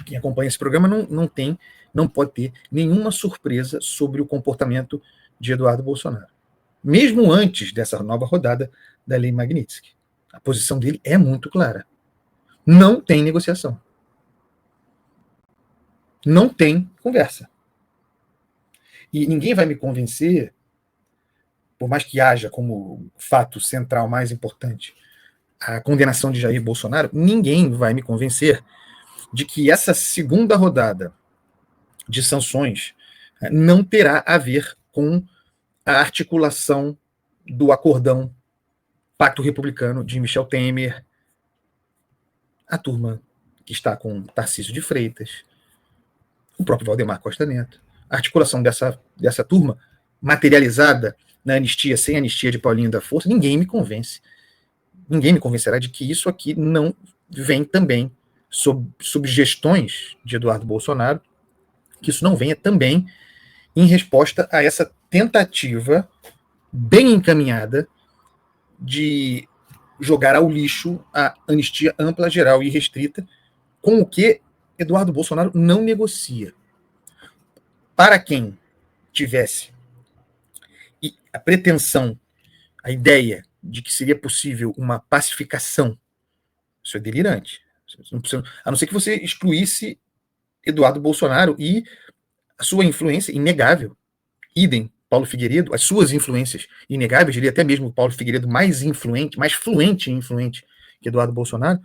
quem acompanha esse programa não pode ter nenhuma surpresa sobre o comportamento de Eduardo Bolsonaro. Mesmo antes dessa nova rodada da Lei Magnitsky. A posição dele é muito clara. Não tem negociação. Não tem conversa. E ninguém vai me convencer, por mais que haja como fato central mais importante a condenação de Jair Bolsonaro, ninguém vai me convencer de que essa segunda rodada de sanções não terá a ver com a articulação do acordão Pacto Republicano de Michel Temer, a turma que está com Tarcísio de Freitas, o próprio Valdemar Costa Neto. A articulação dessa turma, materializada na anistia, sem anistia de Paulinho da Força, ninguém me convence. Ninguém me convencerá de que isso aqui não vem também sob gestões de Eduardo Bolsonaro, que isso não venha também em resposta a essa tentativa bem encaminhada de jogar ao lixo a anistia ampla, geral e restrita, com o que Eduardo Bolsonaro não negocia. Para quem tivesse a pretensão, a ideia de que seria possível uma pacificação, isso é delirante. A não ser que você excluísse Eduardo Bolsonaro e a sua influência inegável. Idem, Paulo Figueiredo, as suas influências inegáveis, diria até mesmo o Paulo Figueiredo mais influente, mais fluente e influente que Eduardo Bolsonaro,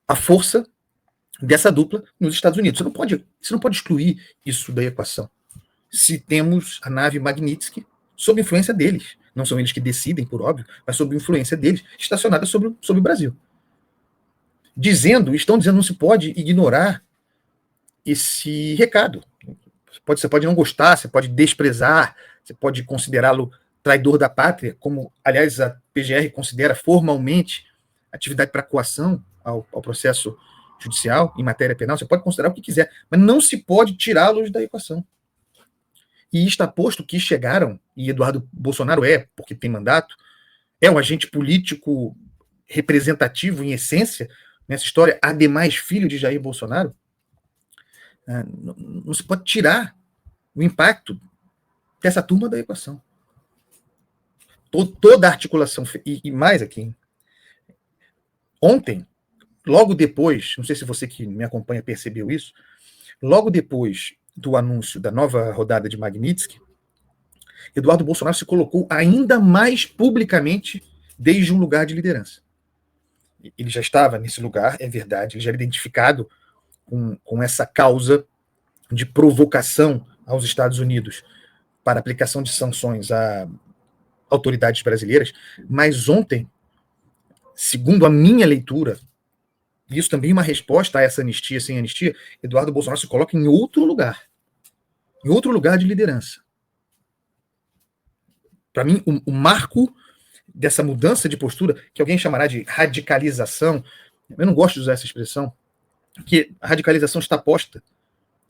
a força dessa dupla nos Estados Unidos. Você não pode excluir isso da equação. Se temos a nave Magnitsky sob influência deles, não são eles que decidem, por óbvio, mas sob influência deles, estacionada sobre o Brasil. Estão dizendo, não se pode ignorar esse recado. Você pode não gostar, você pode desprezar, você pode considerá-lo traidor da pátria, como, aliás, a PGR considera formalmente atividade para coação ao processo judicial em matéria penal. Você pode considerar o que quiser, mas não se pode tirá-los da equação. E está posto que chegaram, e Eduardo Bolsonaro porque tem mandato, é um agente político representativo em essência nessa história, ademais filho de Jair Bolsonaro. Não se pode tirar o impacto dessa turma da equação. Toda a articulação, e mais aqui. Ontem, logo depois, não sei se você que me acompanha percebeu isso, logo depois do anúncio da nova rodada de Magnitsky, Eduardo Bolsonaro se colocou ainda mais publicamente desde um lugar de liderança. Ele já estava nesse lugar, é verdade, ele já era identificado com essa causa de provocação aos Estados Unidos para aplicação de sanções a autoridades brasileiras, mas ontem, segundo a minha leitura, e isso também é uma resposta a essa anistia sem anistia, Eduardo Bolsonaro se coloca em outro lugar de liderança. Para mim, o marco dessa mudança de postura, que alguém chamará de radicalização, eu não gosto de usar essa expressão, porque a radicalização está posta,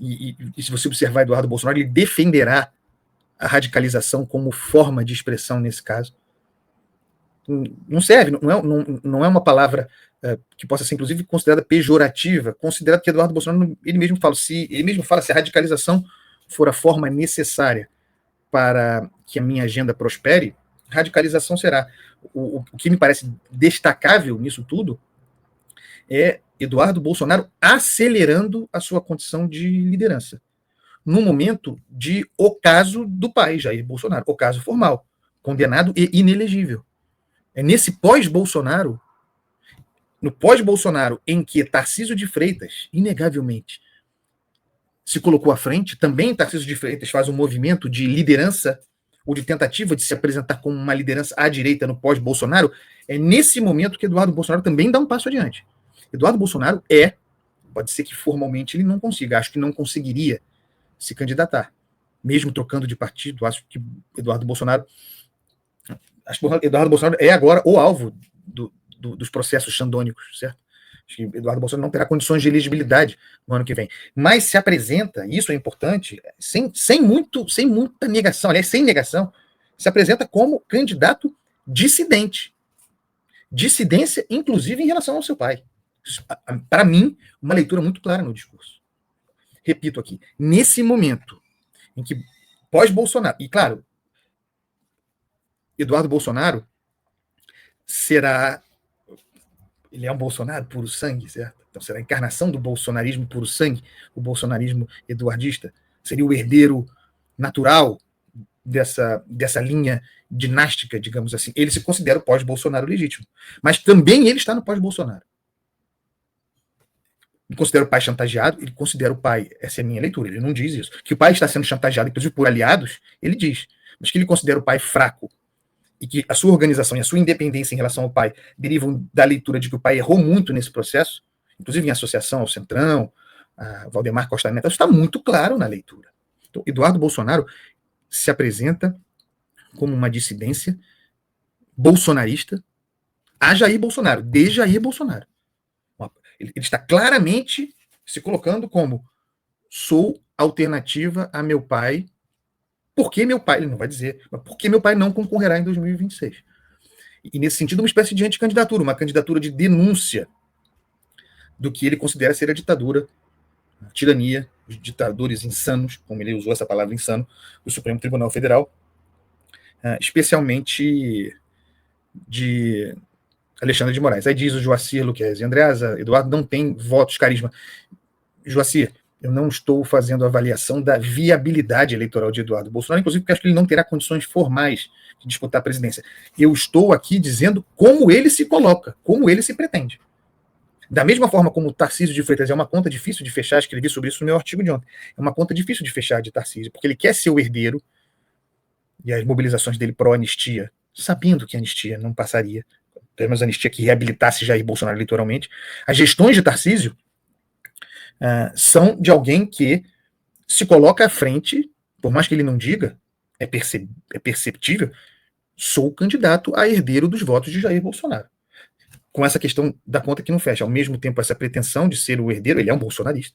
e se você observar Eduardo Bolsonaro, ele defenderá a radicalização como forma de expressão nesse caso. Não serve, não é uma palavra que possa ser, inclusive, considerada pejorativa, considerado que Eduardo Bolsonaro, ele mesmo fala, se a radicalização for a forma necessária para que a minha agenda prospere, radicalização será. O que me parece destacável nisso tudo é Eduardo Bolsonaro acelerando a sua condição de liderança, no momento de ocaso do pai, Jair Bolsonaro, ocaso formal, condenado e inelegível. É nesse pós-Bolsonaro, no pós-Bolsonaro, em que Tarcísio de Freitas, inegavelmente, se colocou à frente, também Tarcísio de Freitas faz um movimento de liderança, ou de tentativa de se apresentar como uma liderança à direita no pós-Bolsonaro, é nesse momento que Eduardo Bolsonaro também dá um passo adiante. Eduardo Bolsonaro pode ser que formalmente ele não consiga, acho que não conseguiria se candidatar, mesmo trocando de partido. Acho que Eduardo Bolsonaro é agora o alvo dos processos xandônicos, certo? Acho que Eduardo Bolsonaro não terá condições de elegibilidade no ano que vem. Mas se apresenta, isso é importante, sem muita negação, aliás, sem negação, se apresenta como candidato dissidente. Dissidência, inclusive, em relação ao seu pai. Para mim, uma leitura muito clara no discurso. Repito aqui, nesse momento em que pós-Bolsonaro, e claro, Eduardo Bolsonaro será, ele é um Bolsonaro puro sangue, certo? Então será a encarnação do bolsonarismo puro sangue, o bolsonarismo eduardista, seria o herdeiro natural dessa linha dinástica, digamos assim. Ele se considera o pós-Bolsonaro legítimo, mas também ele está no pós-Bolsonaro. Ele considera o pai chantageado, ele considera o pai, essa é a minha leitura, ele não diz isso, que o pai está sendo chantageado, inclusive por aliados, ele diz, mas que ele considera o pai fraco, e que a sua organização e a sua independência em relação ao pai derivam da leitura de que o pai errou muito nesse processo, inclusive em associação ao Centrão, a Valdemar Costa Neto, isso está muito claro na leitura. Então, Eduardo Bolsonaro se apresenta como uma dissidência bolsonarista a Jair Bolsonaro, de Jair Bolsonaro. Ele está claramente se colocando como sou alternativa a meu pai, porque meu pai, ele não vai dizer, mas porque meu pai não concorrerá em 2026. E nesse sentido, uma espécie de anticandidatura, uma candidatura de denúncia do que ele considera ser a ditadura, a tirania, os ditadores insanos, como ele usou essa palavra insano, do Supremo Tribunal Federal, especialmente de Alexandre de Moraes. Aí diz o Joacir Luquezzi, Andreasa, Eduardo não tem votos, carisma. Joacir, eu não estou fazendo avaliação da viabilidade eleitoral de Eduardo Bolsonaro, inclusive porque acho que ele não terá condições formais de disputar a presidência. Eu estou aqui dizendo como ele se coloca, como ele se pretende. Da mesma forma como o Tarcísio de Freitas é uma conta difícil de fechar, escrevi sobre isso no meu artigo de ontem, é uma conta difícil de fechar de Tarcísio, porque ele quer ser o herdeiro, e as mobilizações dele pró-anistia, sabendo que a anistia não passaria, pelo menos a anistia que reabilitasse Jair Bolsonaro eleitoralmente, as gestões de Tarcísio são de alguém que se coloca à frente, por mais que ele não diga, é perceptível, sou candidato a herdeiro dos votos de Jair Bolsonaro. Com essa questão da conta que não fecha. Ao mesmo tempo, essa pretensão de ser o herdeiro, ele é um bolsonarista.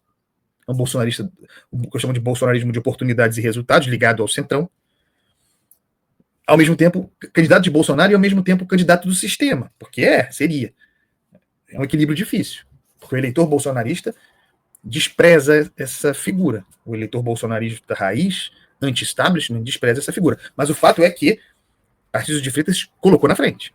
É um bolsonarista, o que eu chamo de bolsonarismo de oportunidades e resultados, ligado ao Centrão. Ao mesmo tempo, candidato de Bolsonaro e ao mesmo tempo candidato do sistema. Porque seria. É um equilíbrio difícil. Porque o eleitor bolsonarista despreza essa figura. O eleitor bolsonarista raiz, anti-establishment, despreza essa figura. Mas o fato é que Tarcísio de Freitas colocou na frente.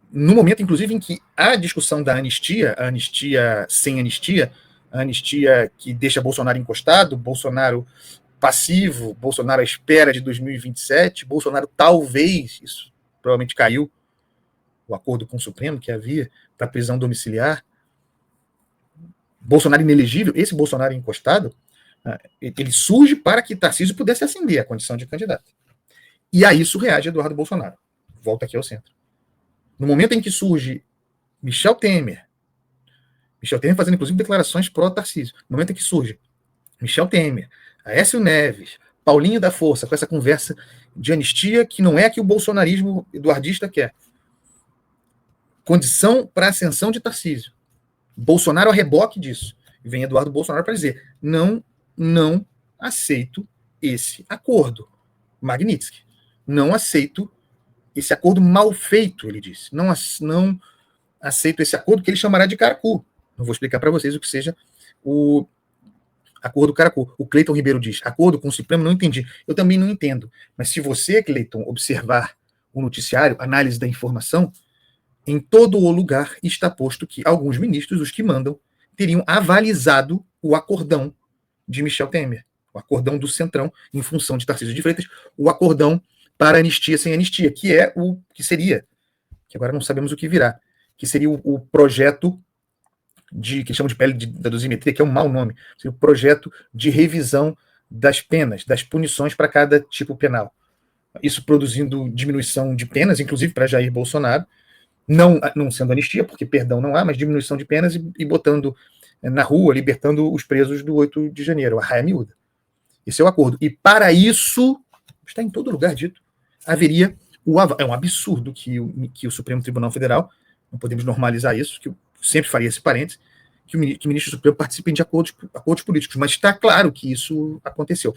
No momento, inclusive, em que a discussão da anistia, a anistia sem anistia, a anistia que deixa Bolsonaro encostado, Bolsonaro passivo, Bolsonaro à espera de 2027, Bolsonaro talvez, isso provavelmente caiu, o acordo com o Supremo que havia para prisão domiciliar, Bolsonaro inelegível, esse Bolsonaro encostado, ele surge para que Tarcísio pudesse ascender à condição de candidato. E a isso reage Eduardo Bolsonaro. Volta aqui ao centro. No momento em que surge Michel Temer fazendo inclusive declarações pró-Tarcísio, no momento em que surge Michel Temer, Aécio Neves, Paulinho da Força, com essa conversa de anistia que não é a que o bolsonarismo eduardista quer. Condição para a ascensão de Tarcísio. Bolsonaro a reboque disso. E vem Eduardo Bolsonaro para dizer, não aceito esse acordo. Magnitsky. Não aceito esse acordo mal feito, ele disse. Não aceito esse acordo que ele chamará de Caracu. Não vou explicar para vocês o que seja o acordo Caracu. O Cleiton Ribeiro diz, acordo com o Supremo, não entendi. Eu também não entendo. Mas se você, Cleiton, observar o noticiário, análise da informação, em todo o lugar está posto que alguns ministros, os que mandam, teriam avalizado o acordão de Michel Temer, o acordão do Centrão, em função de Tarcísio de Freitas, o acordão para anistia sem anistia, que é o que seria, que agora não sabemos o que virá, que seria o projeto que chamam de PL da dosimetria, que é um mau nome, seria o projeto de revisão das penas, das punições para cada tipo penal. Isso produzindo diminuição de penas, inclusive para Jair Bolsonaro, não sendo anistia, porque perdão não há, mas diminuição de penas e botando na rua, libertando os presos do 8 de janeiro, a raia miúda. Esse é o acordo. E para isso, está em todo lugar dito, haveria é um absurdo que o Supremo Tribunal Federal, não podemos normalizar isso, que eu sempre faria esse parênteses, que o ministro Supremo participe de acordos políticos, mas está claro que isso aconteceu.